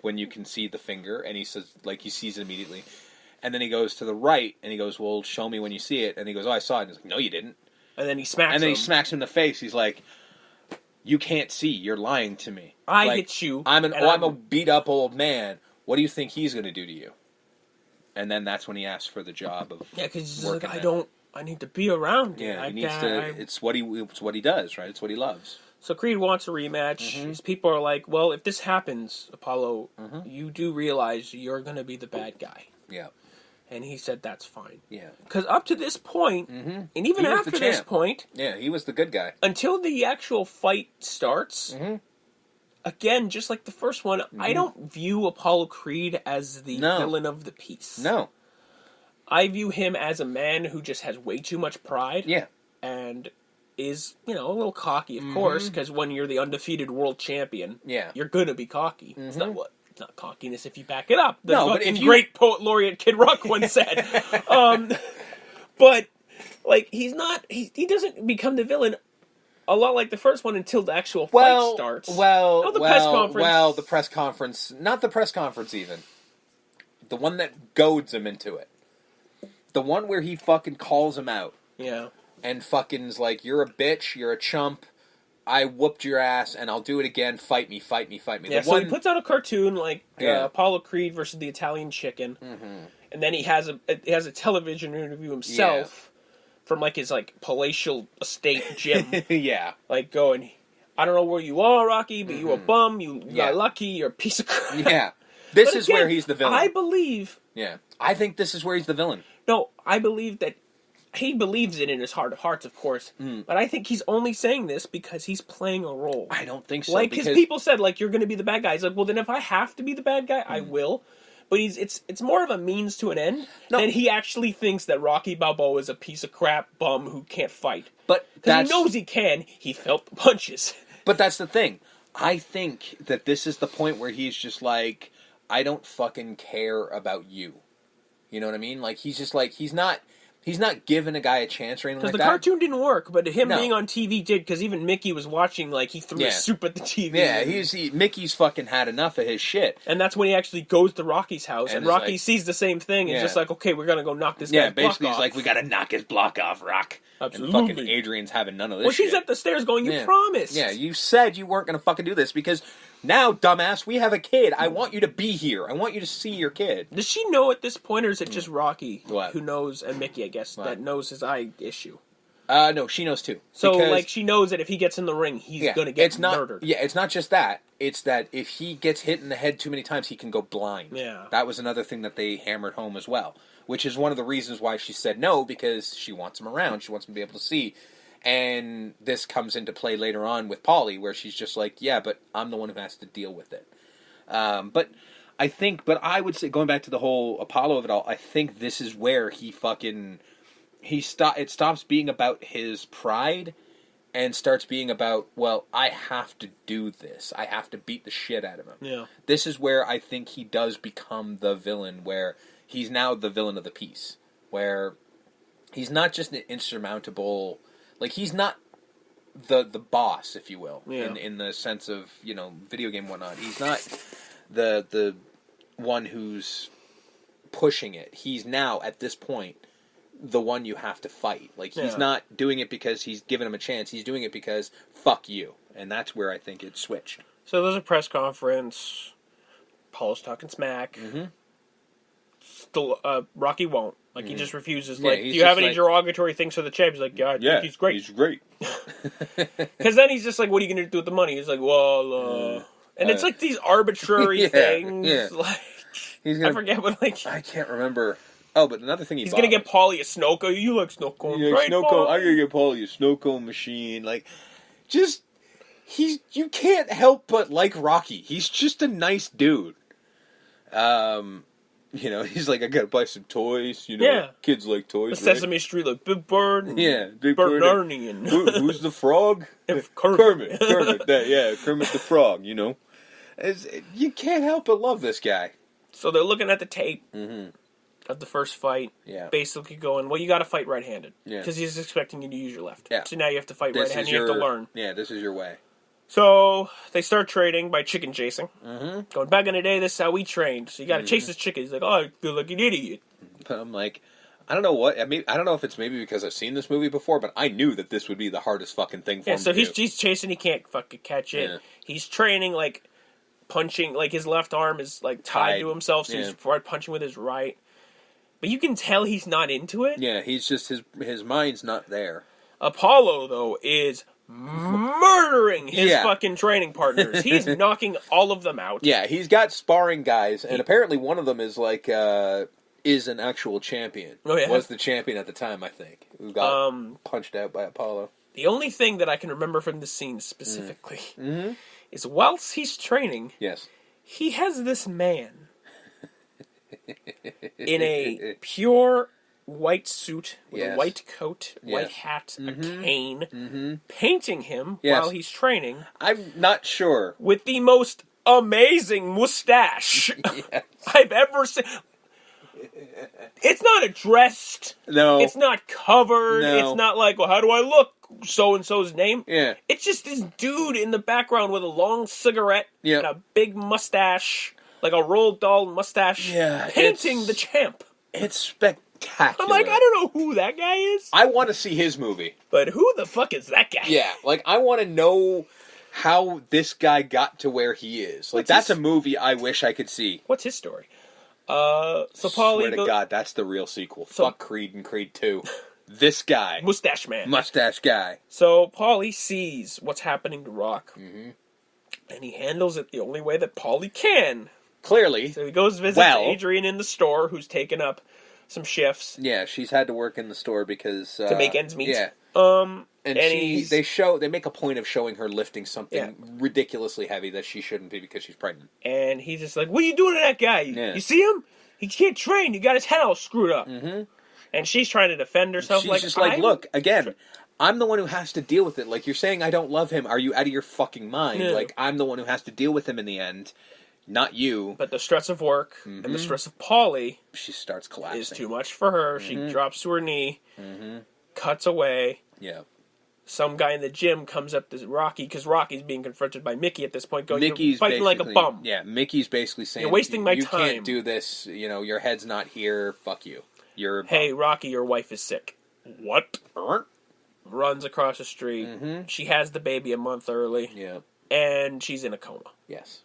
when you can see the finger, and he says, like, he sees it immediately. And then he goes to the right, and he goes, well, show me when you see it. And he goes, oh, I saw it. And he's like, no, you didn't. And then he smacks him. And then he smacks him in the face. He's like, you can't see. You're lying to me. I hit you. I'm a beat-up old man. What do you think he's going to do to you? And then that's when he asks for the job of because he's like, I need to be around. Yeah, he needs to. It's what he does, right? It's what he loves. So Creed wants a rematch. His people are like, well, if this happens, Apollo, you do realize you're going to be the bad guy. Yeah. And he said that's fine. Yeah. Because up to this point, and even after this point... Yeah, he was the good guy. Until the actual fight starts, again, just like the first one, I don't view Apollo Creed as the villain of the piece. No. I view him as a man who just has way too much pride. Yeah. And is, a little cocky, of course, because when you're the undefeated world champion, you're going to be cocky. It's not cockiness if you back it up. But if great poet laureate Kid Rock once said. But like he doesn't become the villain a lot like the first one until the actual fight starts. The press conference, not the press conference even. The one that goads him into it. The one where he fucking calls him out. Yeah. And fucking's like, you're a bitch, you're a chump. I whooped your ass, and I'll do it again. Fight me, fight me, fight me. Yeah, so he puts out a cartoon like Apollo Creed versus the Italian Chicken, and then he has a television interview himself from like his like palatial estate gym. Like going, I don't know where you are, Rocky, but you a bum. You got lucky. You're a piece of crap. Yeah, this is where he's the villain. I believe. Yeah, I think this is where he's the villain. No, I believe that. He believes it in his heart of hearts, of course. But I think he's only saying this because he's playing a role. I don't think so. Like, because people said, like, you're going to be the bad guy. He's like, well, then if I have to be the bad guy, I will. But it's more of a means to an end. No. And he actually thinks that Rocky Balboa is a piece of crap bum who can't fight. But because he knows he can. He felt the punches. But that's the thing. I think that this is the point where he's just like, I don't fucking care about you. You know what I mean? Like, he's just like, he's not giving a guy a chance or anything like that. Because the cartoon didn't work, but him being on TV did, because even Mickey was watching, like, he threw his soup at the TV. Yeah, Mickey's fucking had enough of his shit. And that's when he actually goes to Rocky's house, and Rocky like, sees the same thing, and just like, okay, we're gonna go knock this guy's block off. Yeah, basically he's like, we gotta knock his block off, Rock. Absolutely. And fucking Adrian's having none of this shit. Well, she's at the stairs going, you promised. Yeah, you said you weren't gonna fucking do this, because... Now, dumbass, we have a kid. I want you to be here. I want you to see your kid. Does she know at this point, or is it just Rocky who knows, and Mickey, I guess, that knows his eye issue? No, she knows too. So, like, she knows that if he gets in the ring, he's going to get murdered. Yeah, it's not just that. It's that if he gets hit in the head too many times, he can go blind. Yeah. That was another thing that they hammered home as well, which is one of the reasons why she said no, because she wants him around. She wants him to be able to see. And this comes into play later on with Polly, where she's just like, yeah, but I'm the one who has to deal with it. But I would say, going back to the whole Apollo of it all, I think this is where it stops being about his pride and starts being about, well, I have to do this. I have to beat the shit out of him. Yeah. This is where I think he does become the villain, where he's now the villain of the piece, where he's not just an insurmountable... Like, he's not the boss, if you will, in the sense of, video game and whatnot. He's not the one who's pushing it. He's now, at this point, the one you have to fight. Like, he's not doing it because he's giving him a chance. He's doing it because, fuck you. And that's where I think it switched. So there's a press conference. Paul's talking smack. Still, Rocky won't. Like, he just refuses. Like, do you have any derogatory things for the champ? He's like, yeah, I think he's great. He's great. Because then he's just like, what are you going to do with the money? He's like, well, and it's like these arbitrary things. Yeah. Like, I forget what, like... I can't remember. Oh, but another thing he's going to get Paulie a snow cone. You like snow cone, right, snow cone. I'm going to get Paulie a snow cone machine. Like, just... You can't help but like Rocky. He's just a nice dude. He's like, I gotta buy some toys. Kids like toys. The Sesame Street, like Big Bird. Yeah, Big Bird. Ernie and who's the frog? Kermit. Kermit the frog. You can't help but love this guy. So they're looking at the tape of the first fight. Yeah. Basically going, well, you got to fight right-handed. Yeah. Because he's expecting you to use your left. Yeah. So now you have to fight right-handed. You have to learn. Yeah, this is your way. So they start training by chicken chasing. Mm-hmm. Going back in the day, this is how we trained. So you got to chase this chicken. He's like, oh, I feel like an idiot. But I'm like, I don't know what. I mean, I don't know if it's maybe because I've seen this movie before, but I knew that this would be the hardest fucking thing for him. So to do. He's chasing. He can't fucking catch it. Yeah. He's training like punching. Like his left arm is like tied to himself, so he's punching with his right. But you can tell he's not into it. Yeah, he's just his mind's not there. Apollo though is murdering his fucking training partners. He's knocking all of them out. Yeah, he's got sparring guys, and apparently one of them is like is an actual champion. Oh yeah, was the champion at the time, I think, who got punched out by Apollo. The only thing that I can remember from the scene specifically is whilst he's training, he has this man in a pure white suit with a white coat, white hat, a cane, painting him while he's training. I'm not sure. With the most amazing mustache I've ever seen. It's not addressed. No. It's not covered. No. It's not like, well, how do I look? So-and-so's name. Yeah. It's just this dude in the background with a long cigarette and a big mustache, like a Roald Dahl mustache, painting the champ. It's spectacular. I'm like, I don't know who that guy is. I want to see his movie. But who the fuck is that guy? Yeah, like, I want to know how this guy got to where he is. Like, that's a movie I wish I could see. What's his story? So Paulie... Swear to God, that's the real sequel. Fuck Creed and Creed 2. This guy. Mustache man. Mustache guy. So Paulie sees what's happening to Rock. And he handles it the only way that Paulie can. Clearly. So he goes visit Adrian in the store, who's taken up some shifts. Yeah, she's had to work in the store because... to make ends meet. Yeah. And they make a point of showing her lifting something ridiculously heavy that she shouldn't be because she's pregnant. And he's just like, what are you doing to that guy? You see him? He can't train. You got his head all screwed up. And she's trying to defend herself. She's just like, look, again, I'm the one who has to deal with it. Like, you're saying I don't love him. Are you out of your fucking mind? Yeah. Like, I'm the one who has to deal with him in the end. Not you. But the stress of work and the stress of Paulie... She starts collapsing. ...is too much for her. She drops to her knee, cuts away. Yeah. Some guy in the gym comes up to Rocky, because Rocky's being confronted by Mickey at this point, going, you're fighting like a bum. Yeah, Mickey's basically saying, you're wasting my time. You can't do this. You know, your head's not here. Fuck you. You're a bum. Hey, Rocky, your wife is sick. What? Runs across the street. She has the baby a month early. Yeah. And she's in a coma. Yes.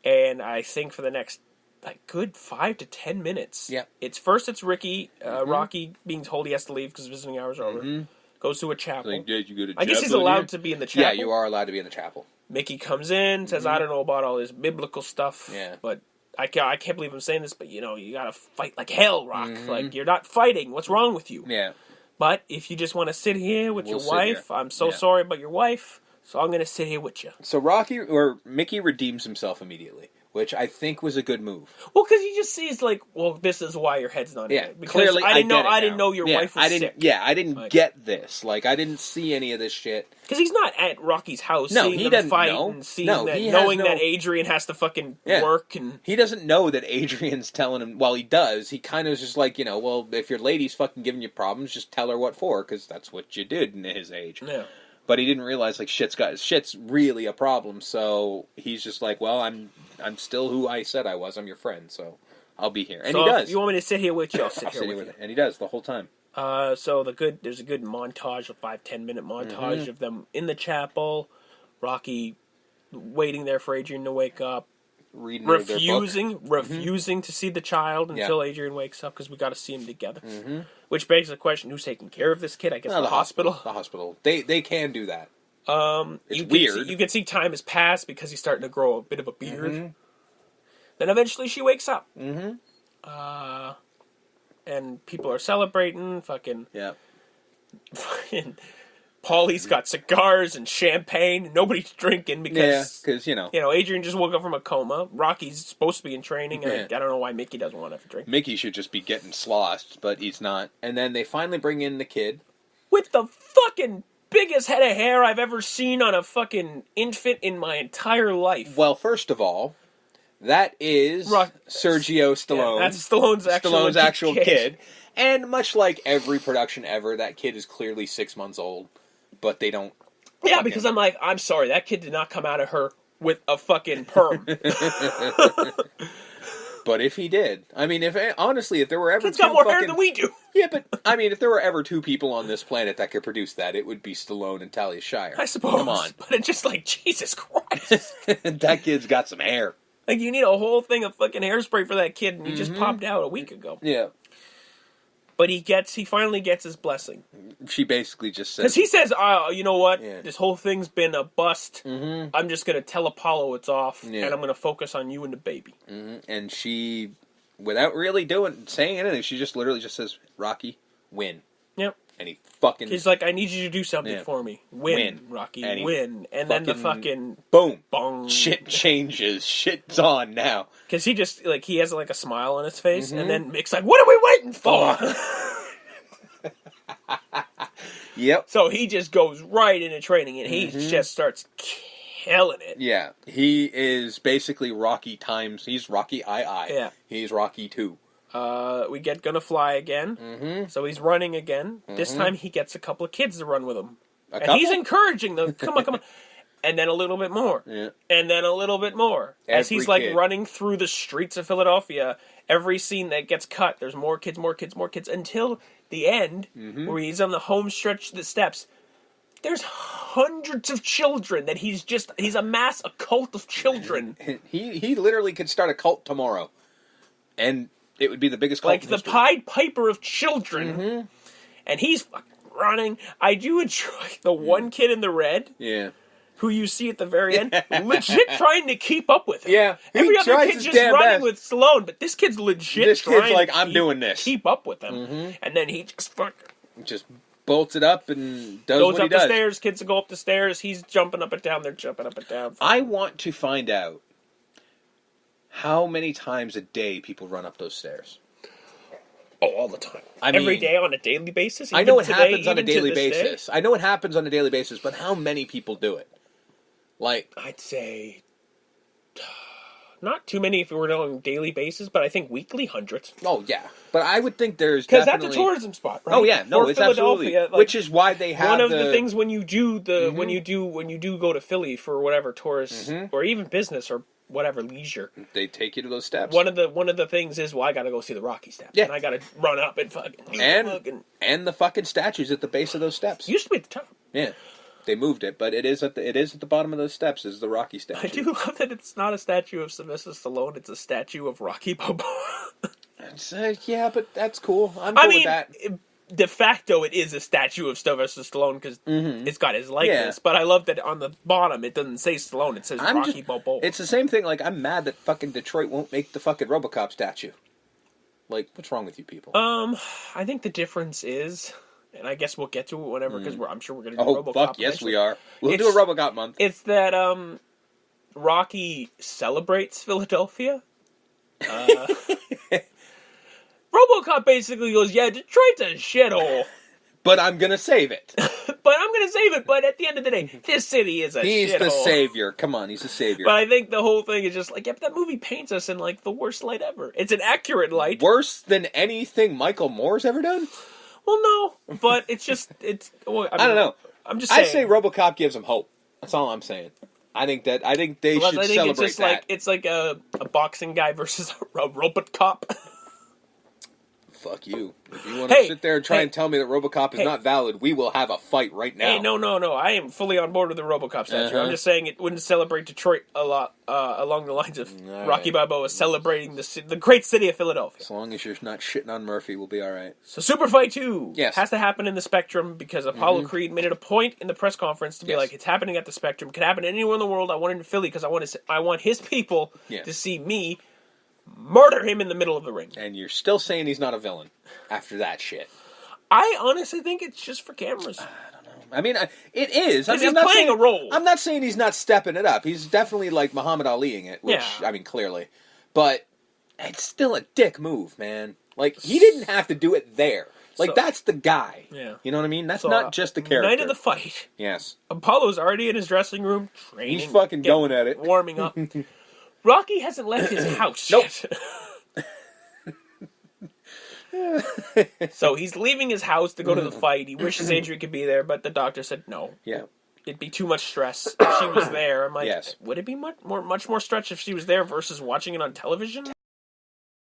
And I think for the next, like, good 5 to 10 minutes. Yeah. It's Ricky, Rocky being told he has to leave because visiting hours are over. Goes to a chapel. Like, did you go to I guess he's allowed to be in the chapel. Yeah, you are allowed to be in the chapel. Mickey comes in, says, I don't know about all this biblical stuff. Yeah. But I can't believe I'm saying this, but, you know, you gotta fight like hell, Rock. Like, you're not fighting. What's wrong with you? Yeah. But if you just want to sit here with your wife, I'm so sorry about your wife, so I'm going to sit here with you. So Mickey redeems himself immediately, which I think was a good move. Well, because he just sees, like, well, this is why your head's not in it. Because clearly I didn't know your wife was sick. Yeah, I didn't get this. Like, I didn't see any of this shit. Because he's not at Rocky's house seeing them fight and seeing knowing that Adrian has to fucking work. And he doesn't know that Adrian's telling him, well, he does. He kind of is just like, you know, well, if your lady's fucking giving you problems, just tell her what for, because that's what you did in his age. Yeah. But he didn't realize, like, shit's really a problem, so he's just like, well, I'm still who I said I was. I'm your friend, so I'll be here. And so he does. If you want me to sit here with you, I'll sit here with you. And he does the whole time. So there's a good montage, a 5-10 minute montage of them in the chapel, Rocky waiting there for Adrian to wake up, refusing to see the child until Adrian wakes up, because we got to see him together. Which begs the question: who's taking care of this kid? I guess the hospital. The hospital. They can do that. It's weird. You can see time has passed because he's starting to grow a bit of a beard. Then eventually she wakes up. And people are celebrating. Fucking Paulie's got cigars and champagne. Nobody's drinking because you know, Adrian just woke up from a coma. Rocky's supposed to be in training, and I don't know why Mickey doesn't want to have a drink. Mickey should just be getting sloshed, but he's not. And then they finally bring in the kid with the fucking biggest head of hair I've ever seen on a fucking infant in my entire life. Well, first of all, that is Sergio Stallone. Yeah, that's Stallone's actual kid. And much like every production ever, that kid is clearly 6 months old, but they don't Yeah, because I'm sorry, that kid did not come out of her with a fucking perm. But if he did, I mean, if there were ever Kid's got more hair than we do. Yeah, but I mean, if there were ever two people on this planet that could produce that, it would be Stallone and Talia Shire. I suppose. Come on, but it's just like Jesus Christ. That kid's got some hair. Like you need a whole thing of fucking hairspray for that kid, and he just popped out a week ago. Yeah. But he finally gets his blessing. She basically just says... Because he says, you know what? Yeah. This whole thing's been a bust. Mm-hmm. I'm just going to tell Apollo it's off, and I'm going to focus on you and the baby. Mm-hmm. And she, without really saying anything, she just literally just says, Rocky, win. Yep. And he fucking... He's like, I need you to do something for me. Win, Rocky, and win. And then the fucking... Boom. Bong. Shit changes. Shit's on now. Because he just, like, he has, like, a smile on his face, and then Mick's like, what are we waiting for? Yep. So he just goes right into training, and he just starts killing it. Yeah. He is basically Rocky times... He's Rocky II. Yeah. He's Rocky 2. We get Gonna Fly again. Mm-hmm. So he's running again. Mm-hmm. This time he gets a couple of kids to run with him. He's encouraging them. Come on. And then a little bit more. Yeah. And then a little bit more. As he's like running through the streets of Philadelphia, every scene that gets cut, there's more kids, until the end, where he's on the home stretch of the steps. There's hundreds of children that he's amassed a cult of children. He literally could start a cult tomorrow. And it would be the biggest cult in the history. Pied Piper of children. Mm-hmm. And he's fucking running. I do enjoy the one kid in the red. Yeah. Who you see at the very end, legit trying to keep up with him. Yeah. Every other kid's just running with Stallone, but this kid's legit trying like, I'm doing this. Keep up with him. Mm-hmm. And then he just bolts it up and does what he does. Goes up the stairs, kids go up the stairs, he's jumping up and down, they're jumping up and down. I want to find out how many times a day people run up those stairs. Oh, all the time. Every day on a daily basis? I know it happens on a daily basis. I know it happens on a daily basis, but how many people do it? Like, I'd say not too many if we were doing daily basis, but I think weekly, hundreds. Oh yeah, but I would think there's because that's a tourism spot, right? Oh yeah, no, it's absolutely, like, which is why they have one of the things when you do when you do go to Philly for whatever tourist or even business or whatever leisure, they take you to those steps. One of the things is, well, I got to go see the Rocky steps, and I got to run up and fucking and the fucking statues at the base of those steps used to be at the top. Yeah. They moved it, but it is at the bottom of those steps is the Rocky statue. I do love that it's not a statue of Sylvester Stallone; it's a statue of Rocky Balboa. Yeah, but that's cool. I'm cool with that. De facto, it is a statue of Sylvester Stallone because it's got his likeness. Yeah. But I love that on the bottom it doesn't say Stallone; it says Rocky Balboa. It's the same thing. Like, I'm mad that fucking Detroit won't make the fucking RoboCop statue. Like, what's wrong with you people? I think the difference is. And I guess we'll get to it whenever, because I'm sure we're going to do RoboCop. Fuck, yes we are. We'll do a RoboCop month. It's that Rocky celebrates Philadelphia. RoboCop basically goes, yeah, Detroit's a shithole. But I'm going to save it. But at the end of the day, this city is a shithole. He's the savior. Come on, he's the savior. But I think the whole thing is just like, that movie paints us in, like, the worst light ever. It's an accurate light. Worse than anything Michael Moore's ever done? Well, no, but it's just, I don't know. I'm just saying. I say RoboCop gives them hope. That's all I'm saying. I think they should celebrate it's just that. It's like a boxing guy versus a robot cop. Fuck you. If you want to sit there and try and tell me that RoboCop is not valid, we will have a fight right now. Hey, no. I am fully on board with the RoboCop statue. I'm just saying it wouldn't celebrate Detroit a lot along the lines of Rocky Balboa celebrating the great city of Philadelphia. As long as you're not shitting on Murphy, we'll be all right. So Super Fight 2 has to happen in the Spectrum because Apollo Creed made it a point in the press conference to be like, it's happening at the Spectrum. It could happen anywhere in the world. I want it in Philly because I want his people to see me murder him in the middle of the ring. And you're still saying he's not a villain after that shit. I honestly think it's just for cameras. I don't know. I mean, it is. He's playing a role. I'm not saying he's not stepping it up. He's definitely like Muhammad Aliing it, which, I mean, clearly. But it's still a dick move, man. Like, he didn't have to do it there. Like, that's the guy. Yeah. You know what I mean? That's not just the character. Night of the fight. Yes. Apollo's already in his dressing room, training. He's fucking going at it. Warming up. Rocky hasn't left his house yet. So he's leaving his house to go to the fight. He wishes Adrian could be there, but the doctor said no. Yeah. it'd be too much stress if she was there. I'm like, yes. would it be much more stress if she was there versus watching it on television?